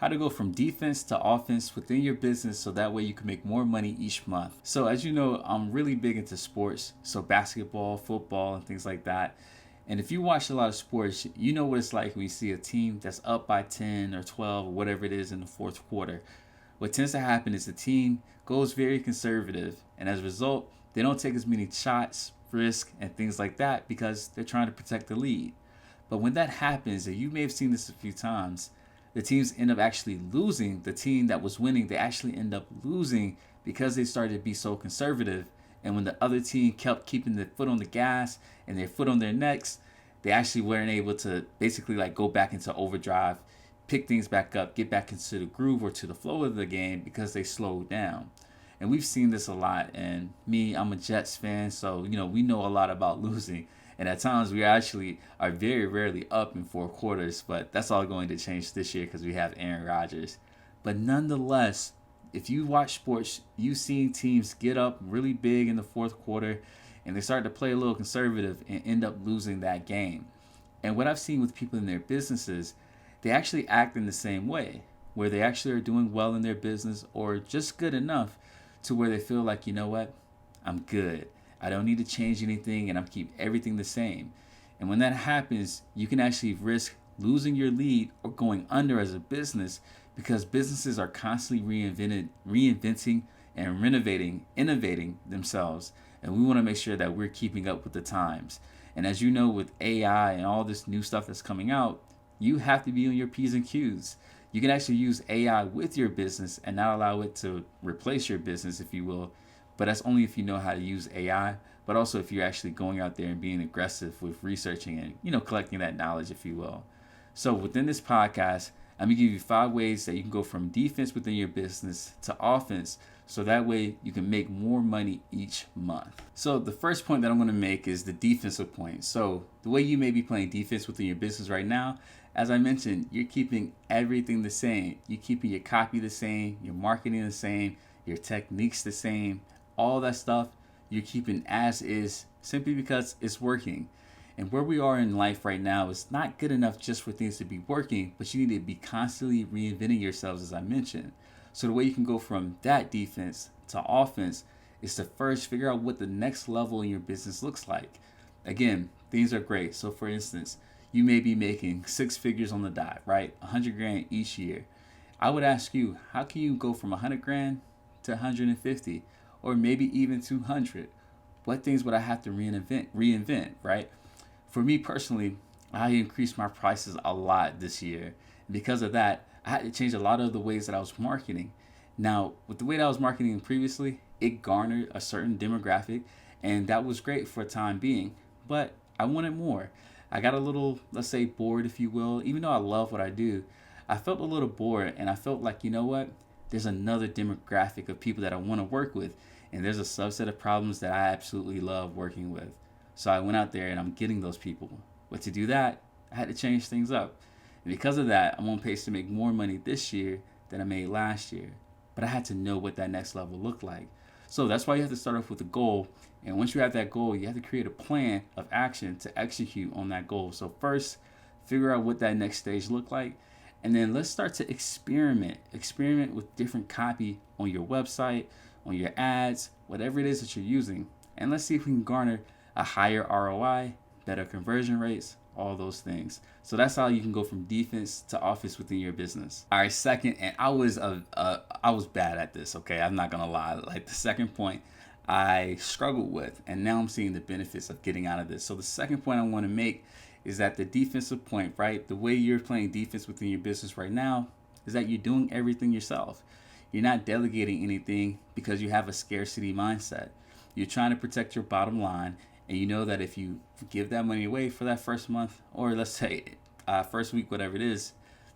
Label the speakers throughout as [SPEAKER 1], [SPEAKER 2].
[SPEAKER 1] how to go from defense to offense within your business so that way you can make more money each month. So as you know, I'm really big into sports, so basketball, football, and things like that. And if you watch a lot of sports, you know what it's like when you see a team that's up by 10 or 12 or whatever it is in the fourth quarter. What tends to happen is the team goes very conservative, and as a result, they don't take as many shots, risk, and things like that because they're trying to protect the lead. But when that happens, and you may have seen this a few times, the teams end up actually losing. The team that was winning, they actually end up losing because they started to be so conservative. And when the other team kept keeping their foot on the gas and their foot on their necks, they actually weren't able to basically like go back into overdrive, pick things back up, get back into the groove or to the flow of the game because they slowed down. And we've seen this a lot. And me, I'm a Jets fan, so we know a lot about losing. And at times we actually are very rarely up in four quarters, but that's all going to change this year because we have Aaron Rodgers. But nonetheless, if you watch sports, you've seen teams get up really big in the fourth quarter and they start to play a little conservative and end up losing that game. And what I've seen with people in their businesses, they actually act in the same way, where they actually are doing well in their business or just good enough to where they feel like, you know what, I'm good. I don't need to change anything and I'm keep everything the same. And when that happens, you can actually risk losing your lead or going under as a business because businesses are constantly reinventing and innovating themselves. And we want to make sure that we're keeping up with the times. And as you know, with AI and all this new stuff that's coming out, you have to be on your P's and Q's. You can actually use AI with your business and not allow it to replace your business, if you will. But that's only if you know how to use AI, but also if you're actually going out there and being aggressive with researching and, collecting that knowledge, if you will. So within this podcast, I'm going to give you 5 ways that you can go from defense within your business to offense so that way you can make more money each month. So the first point that I'm going to make is the defensive point. So the way you may be playing defense within your business right now, as I mentioned, you're keeping everything the same. You're keeping your copy the same, your marketing the same, your techniques the same, all that stuff you're keeping as is simply because it's working. And where we are in life right now is not good enough just for things to be working, but you need to be constantly reinventing yourselves, as I mentioned. So the way you can go from that defense to offense is to first figure out what the next level in your business looks like. Again, things are great. So for instance, you may be making 6 figures on the dot, right? 100 grand each year. I would ask you, how can you go from 100 grand to 150 or maybe even 200? What things would I have to reinvent, right? For me personally, I increased my prices a lot this year. Because of that, I had to change a lot of the ways that I was marketing. Now, with the way that I was marketing previously, it garnered a certain demographic, and that was great for a time being. But I wanted more. I got a little, let's say, bored, if you will. Even though I love what I do, I felt a little bored, and I felt like, you know what? There's another demographic of people that I want to work with, and there's a subset of problems that I absolutely love working with. So I went out there and I'm getting those people. But to do that, I had to change things up. And because of that, I'm on pace to make more money this year than I made last year. But I had to know what that next level looked like. So that's why you have to start off with a goal. And once you have that goal, you have to create a plan of action to execute on that goal. So first, figure out what that next stage looked like. And then let's start to experiment. Experiment with different copy on your website, on your ads, whatever it is that you're using. And let's see if we can garner a higher ROI, better conversion rates, all those things. So that's how you can go from defense to offense within your business. All right, second, and I was bad at this, okay? I'm not gonna lie. Like the second point I struggled with, and now I'm seeing the benefits of getting out of this. So the second point I want to make is that the defensive point, right? The way you're playing defense within your business right now is that you're doing everything yourself. You're not delegating anything because you have a scarcity mindset. You're trying to protect your bottom line. And you know that if you give that money away for that first month, or let's say first week, whatever it is,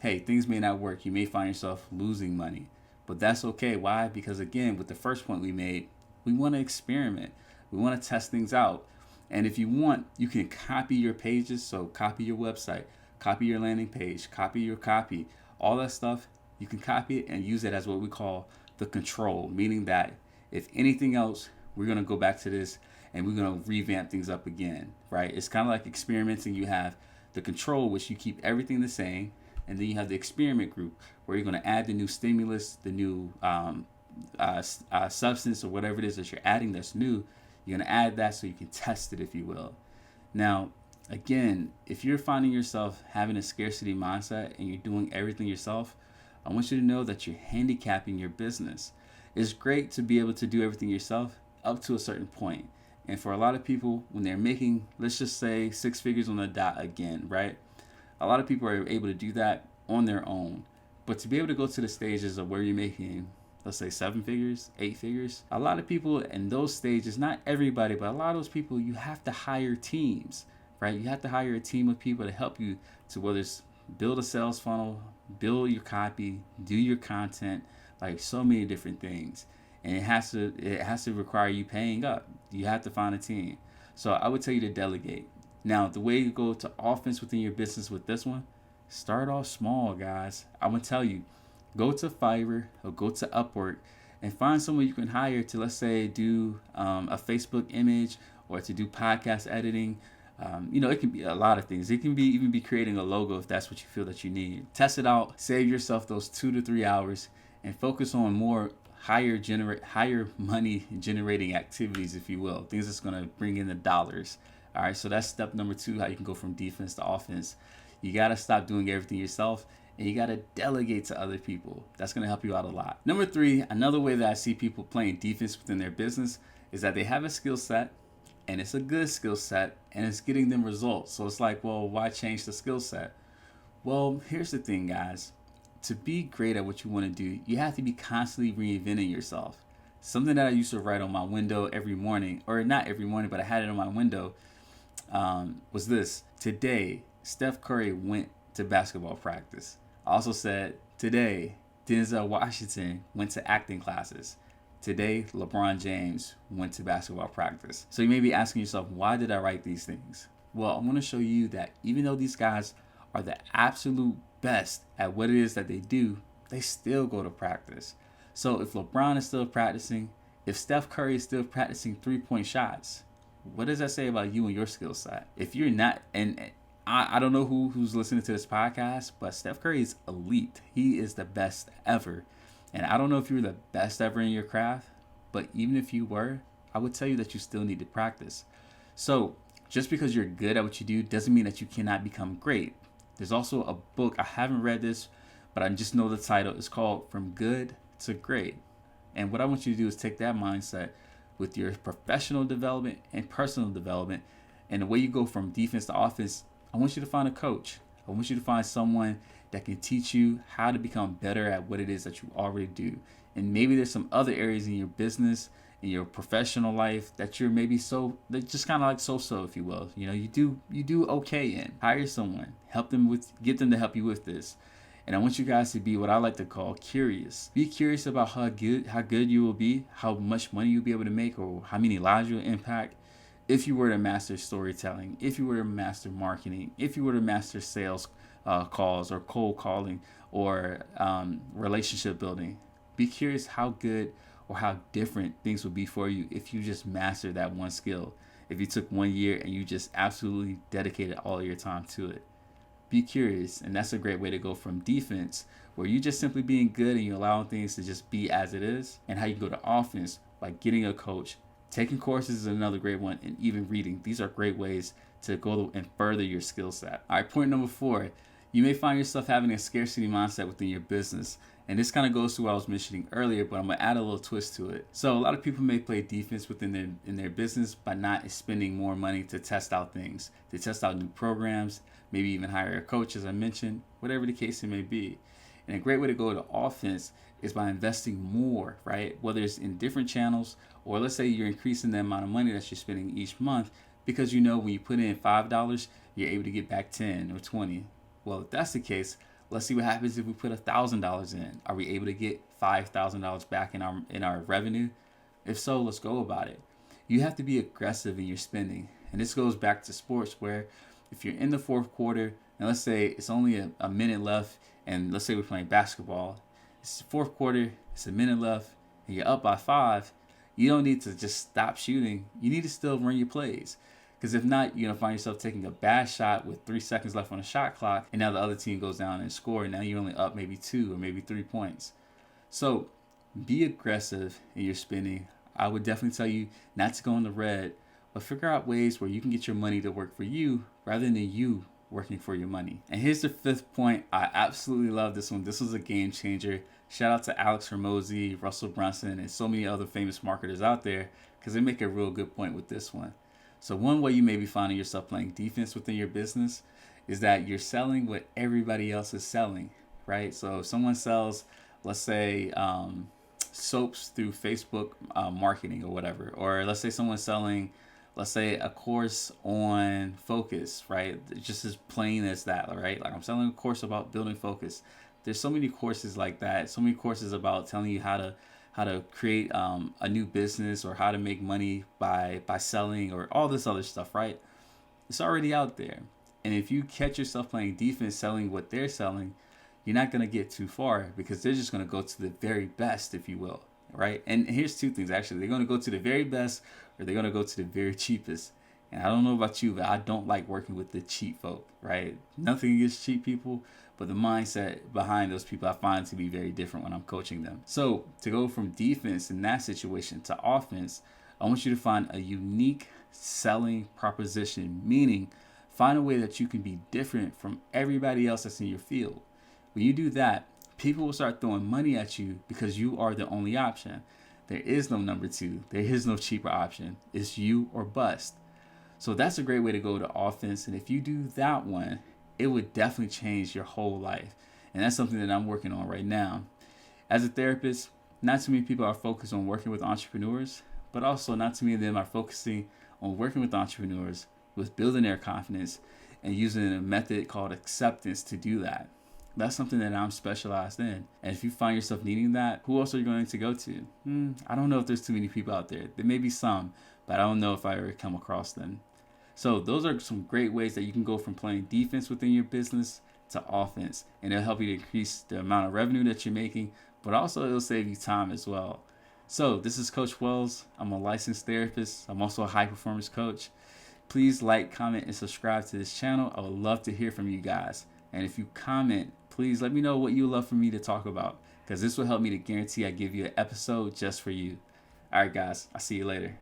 [SPEAKER 1] hey, things may not work. You may find yourself losing money. But that's okay. Why? Because again, with the first point we made, we want to experiment. We want to test things out. And if you want, you can copy your pages. So copy your website, copy your landing page, copy your copy, all that stuff. You can copy it and use it as what we call the control, meaning that if anything else, we're going to go back to this and we're going to revamp things up again, right? It's kind of like experimenting. You have the control, which you keep everything the same. And then you have the experiment group where you're going to add the new stimulus, the new substance or whatever it is that you're adding that's new. You're going to add that so you can test it, if you will. Now, again, if you're finding yourself having a scarcity mindset and you're doing everything yourself, I want you to know that you're handicapping your business. It's great to be able to do everything yourself up to a certain point. And for a lot of people, when they're making, let's just say, 6 figures on the dot again, right? A lot of people are able to do that on their own. But to be able to go to the stages of where you're making, let's say 7 figures, 8 figures, a lot of people in those stages, not everybody, but a lot of those people, you have to hire teams, right? You have to hire a team of people to help you to whether it's build a sales funnel, build your copy, do your content, like so many different things. And it has to require you paying up. You have to find a team. So I would tell you to delegate. Now, the way you go to offense within your business with this one, start off small, guys. I'm going to tell you, go to Fiverr or go to Upwork and find someone you can hire to, let's say, do a Facebook image or to do podcast editing. It can be a lot of things. It can be even be creating a logo if that's what you feel that you need. Test it out. Save yourself those 2 to 3 hours and focus on more higher money generating activities, if you will. Things that's going to bring in the dollars. All right, so that's step number 2, how you can go from defense to offense. You got to stop doing everything yourself, and you got to delegate to other people. That's going to help you out a lot. Number 3, another way that I see people playing defense within their business is that they have a skill set, and it's a good skill set, and it's getting them results. So it's like, well, why change the skill set? Well, here's the thing, guys. To be great at what you want to do, you have to be constantly reinventing yourself. Something that I used to write on my window every morning, or not every morning, but I had it on my window, was this. Today, Steph Curry went to basketball practice. I also said, today, Denzel Washington went to acting classes. Today, LeBron James went to basketball practice. So you may be asking yourself, why did I write these things? Well, I want to show you that even though these guys are the absolute best at what it is that they do, they still go to practice. So if LeBron is still practicing, if Steph Curry is still practicing 3-point shots, what does that say about you and your skill set? If you're not, and I don't know who's listening to this podcast, but Steph Curry is elite. He is the best ever. And I don't know if you're the best ever in your craft, but even if you were, I would tell you that you still need to practice. So just because you're good at what you do doesn't mean that you cannot become great. There's also a book, I haven't read this, but I just know the title. It's called From Good to Great. And what I want you to do is take that mindset with your professional development and personal development. And the way you go from defense to offense, I want you to find a coach. I want you to find someone that can teach you how to become better at what it is that you already do. And maybe there's some other areas in your business, in your professional life that you're maybe that just kind of like so, if you will. You do okay in. Hire someone, get them to help you with this. And I want you guys to be what I like to call curious. Be curious about how good you will be, how much money you'll be able to make, or how many lives you'll impact if you were to master storytelling, if you were to master marketing, if you were to master sales calls or cold calling or relationship building. Be curious how good or how different things would be for you if you just mastered that one skill. If you took 1 year and you just absolutely dedicated all of your time to it. Be curious, and that's a great way to go from defense, where you just simply being good and you allowing things to just be as it is, and how you go to offense by getting a coach. Taking courses is another great one, and even reading. These are great ways to go and further your skill set. All right, point number 4. You may find yourself having a scarcity mindset within your business. And this kind of goes to what I was mentioning earlier, but I'm going to add a little twist to it. So a lot of people may play defense within their business by not spending more money to test out things, to test out new programs, maybe even hire a coach, as I mentioned, whatever the case it may be. And a great way to go to offense is by investing more, right? Whether it's in different channels, or let's say you're increasing the amount of money that you're spending each month, because when you put in $5, you're able to get back 10 or 20. Well, if that's the case, let's see what happens if we put $1,000 in. Are we able to get $5,000 back in our revenue? If so, let's go about it. You have to be aggressive in your spending. And this goes back to sports, where if you're in the fourth quarter, and let's say it's only a minute left, and let's say we're playing basketball, it's the fourth quarter, it's a minute left, and you're up by 5, you don't need to just stop shooting. You need to still run your plays. Because if not, you're going to find yourself taking a bad shot with 3 seconds left on the shot clock, and now the other team goes down and score, and now you're only up maybe 2 or maybe 3 points. So be aggressive in your spending. I would definitely tell you not to go in the red, but figure out ways where you can get your money to work for you rather than you working for your money. And here's the 5th point. I absolutely love this one. This was a game changer. Shout out to Alex Hormozi, Russell Brunson, and so many other famous marketers out there, because they make a real good point with this one. So one way you may be finding yourself playing defense within your business is that you're selling what everybody else is selling, right? So if someone sells, let's say, soaps through Facebook marketing or whatever, or let's say someone's selling, let's say, a course on focus, right? It's just as plain as that, right? Like, I'm selling a course about building focus. There's so many courses like that, so many courses about telling you how to create a new business, or how to make money by selling, or all this other stuff, right? It's already out there. And if you catch yourself playing defense selling what they're selling, you're not going to get too far, because they're just going to go to the very best, if you will, right? And here's 2 things, actually. They're going to go to the very best, or they're going to go to the very cheapest. And I don't know about you, but I don't like working with the cheap folk, right? Nothing against cheap people, but the mindset behind those people I find to be very different when I'm coaching them. So to go from defense in that situation to offense, I want you to find a unique selling proposition, meaning find a way that you can be different from everybody else that's in your field. When you do that, people will start throwing money at you because you are the only option. There is no number 2. There is no cheaper option. It's you or bust. So that's a great way to go to offense. And if you do that one, it would definitely change your whole life. And that's something that I'm working on right now. As a therapist, not too many people are focused on working with entrepreneurs, but also not too many of them are focusing on working with entrepreneurs, with building their confidence, and using a method called acceptance to do that. That's something that I'm specialized in. And if you find yourself needing that, who else are you going to go to? I don't know if there's too many people out there. There may be some, but I don't know if I ever come across them. So those are some great ways that you can go from playing defense within your business to offense. And it'll help you to increase the amount of revenue that you're making, but also it'll save you time as well. So this is Coach Wells. I'm a licensed therapist. I'm also a high performance coach. Please like, comment, and subscribe to this channel. I would love to hear from you guys. And if you comment, please let me know what you would love for me to talk about, because this will help me to guarantee I give you an episode just for you. All right, guys. I'll see you later.